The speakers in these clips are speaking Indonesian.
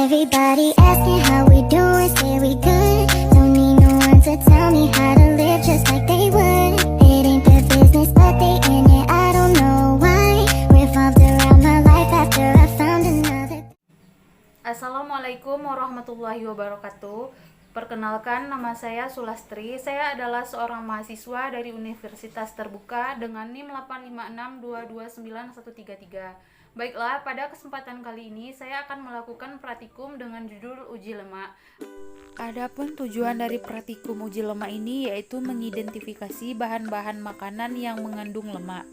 Everybody asking how we doing, say we good. Don't need no one to tell me how to live just like they would. It ain't their business, but they in it, I don't know why. Revolved around my life after I found another. Assalamualaikum warahmatullahi wabarakatuh. Perkenalkan, nama saya Sulastri. Saya adalah seorang mahasiswa dari Universitas Terbuka dengan NIM 856229133. Baiklah, pada kesempatan kali ini saya akan melakukan praktikum dengan judul uji lemak. Adapun tujuan dari praktikum uji lemak ini yaitu mengidentifikasi bahan-bahan makanan yang mengandung lemak.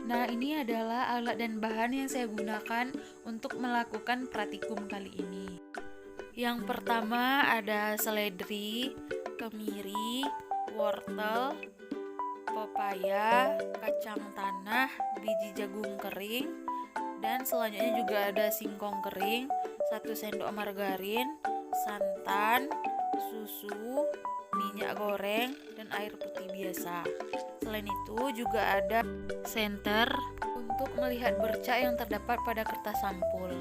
Nah, ini adalah alat dan bahan yang saya gunakan untuk melakukan praktikum kali ini. Yang pertama ada seledri, kemiri, wortel, pepaya, kacang tanah, biji jagung kering, dan selanjutnya juga ada singkong kering, 1 sendok margarin, santan, susu, minyak goreng, dan air putih biasa. Selain itu juga ada senter untuk melihat bercak yang terdapat pada kertas sampul.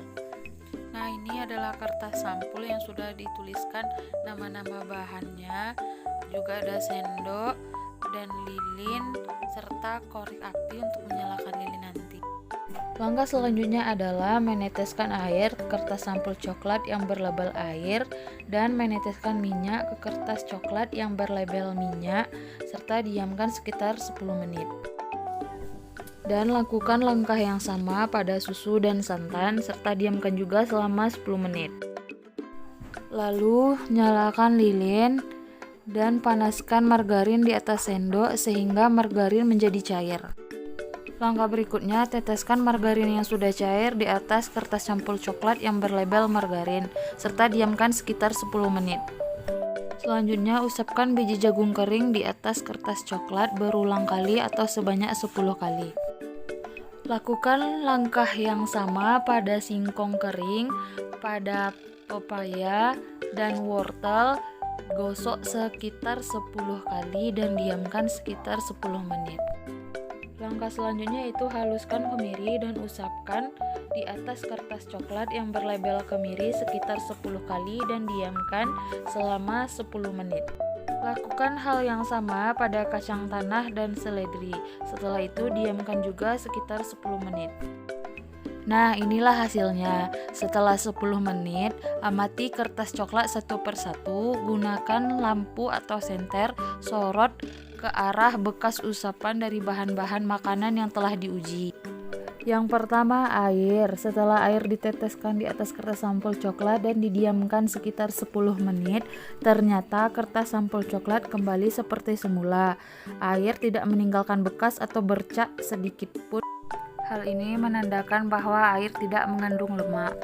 Nah, ini adalah kertas sampul yang sudah dituliskan nama-nama bahannya. Juga ada sendok dan lilin serta korek api untuk menyalakan lilin nanti. Langkah selanjutnya adalah meneteskan air ke kertas sampul coklat yang berlabel air dan meneteskan minyak ke kertas coklat yang berlabel minyak serta diamkan sekitar 10 menit. Dan lakukan langkah yang sama pada susu dan santan serta diamkan juga selama 10 menit. Lalu nyalakan lilin dan panaskan margarin di atas sendok sehingga margarin menjadi cair. Langkah berikutnya, teteskan margarin yang sudah cair di atas kertas sampul coklat yang berlabel margarin serta diamkan sekitar 10 menit. Selanjutnya, usapkan biji jagung kering di atas kertas coklat berulang kali atau sebanyak 10 kali. Lakukan langkah yang sama pada singkong kering, pada pepaya dan wortel. Gosok sekitar 10 kali dan diamkan sekitar 10 menit. Langkah selanjutnya yaitu haluskan kemiri dan usapkan di atas kertas coklat yang berlabel kemiri sekitar 10 kali dan diamkan selama 10 menit. Lakukan hal yang sama pada kacang tanah dan seledri. Setelah itu diamkan juga sekitar 10 menit. Nah, inilah hasilnya. Setelah 10 menit, amati kertas coklat satu persatu, gunakan lampu atau senter, sorot ke arah bekas usapan dari bahan-bahan makanan yang telah diuji. Yang pertama, air. Setelah air diteteskan di atas kertas sampul coklat dan didiamkan sekitar 10 menit, ternyata kertas sampul coklat kembali seperti semula. Air tidak meninggalkan bekas atau bercak sedikit pun. Hal ini menandakan bahwa air tidak mengandung lemak.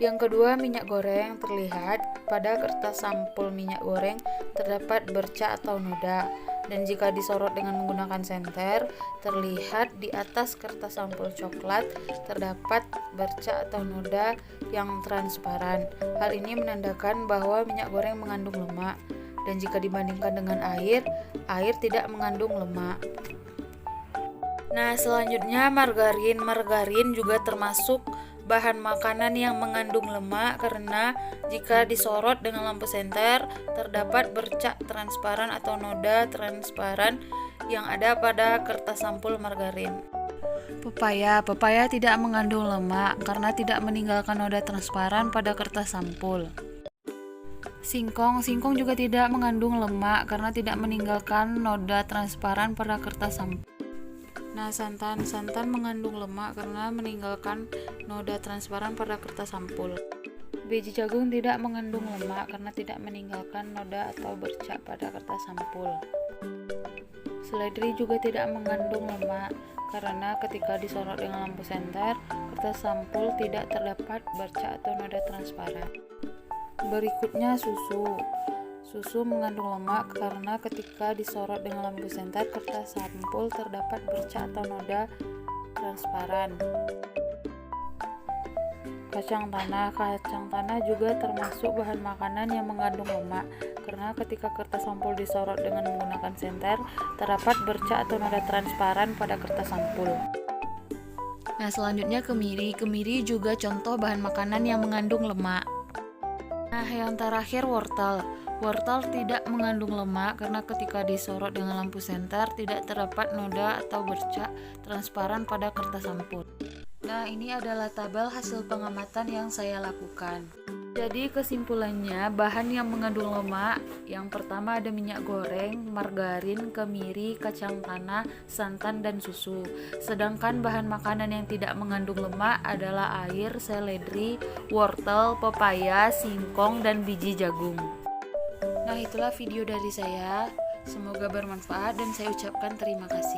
Yang kedua, minyak goreng. Terlihat pada kertas sampul minyak goreng terdapat bercak atau noda. Dan jika disorot dengan menggunakan senter, terlihat di atas kertas sampul coklat terdapat bercak atau noda yang transparan. Hal ini menandakan bahwa minyak goreng mengandung lemak. Dan jika dibandingkan dengan air tidak mengandung lemak. Nah, selanjutnya margarin. Margarin juga termasuk bahan makanan yang mengandung lemak karena jika disorot dengan lampu senter terdapat bercak transparan atau noda transparan yang ada pada kertas sampul margarin. Pepaya tidak mengandung lemak karena tidak meninggalkan noda transparan pada kertas sampul. Singkong juga tidak mengandung lemak karena tidak meninggalkan noda transparan pada kertas sampul. Nah, santan mengandung lemak karena meninggalkan noda transparan pada kertas sampul. Biji jagung tidak mengandung lemak karena tidak meninggalkan noda atau bercak pada kertas sampul. Seledri juga tidak mengandung lemak karena ketika disorot dengan lampu senter, kertas sampul tidak terdapat bercak atau noda transparan. Berikutnya susu. Susu mengandung lemak karena ketika disorot dengan lampu senter, kertas sampul terdapat bercak atau noda transparan. Kacang tanah juga termasuk bahan makanan yang mengandung lemak karena ketika kertas sampul disorot dengan menggunakan senter, terdapat bercak atau noda transparan pada kertas sampul. Nah, selanjutnya kemiri. Kemiri juga contoh bahan makanan yang mengandung lemak. Nah, yang terakhir wortel. Wortel tidak mengandung lemak karena ketika disorot dengan lampu senter tidak terdapat noda atau bercak transparan pada kertas sampul. Nah, ini adalah tabel hasil pengamatan yang saya lakukan. Jadi kesimpulannya, bahan yang mengandung lemak, yang pertama ada minyak goreng, margarin, kemiri, kacang tanah, santan, dan susu. Sedangkan bahan makanan yang tidak mengandung lemak adalah air, seledri, wortel, pepaya, singkong, dan biji jagung. Nah, itulah video dari saya. Semoga bermanfaat dan saya ucapkan terima kasih.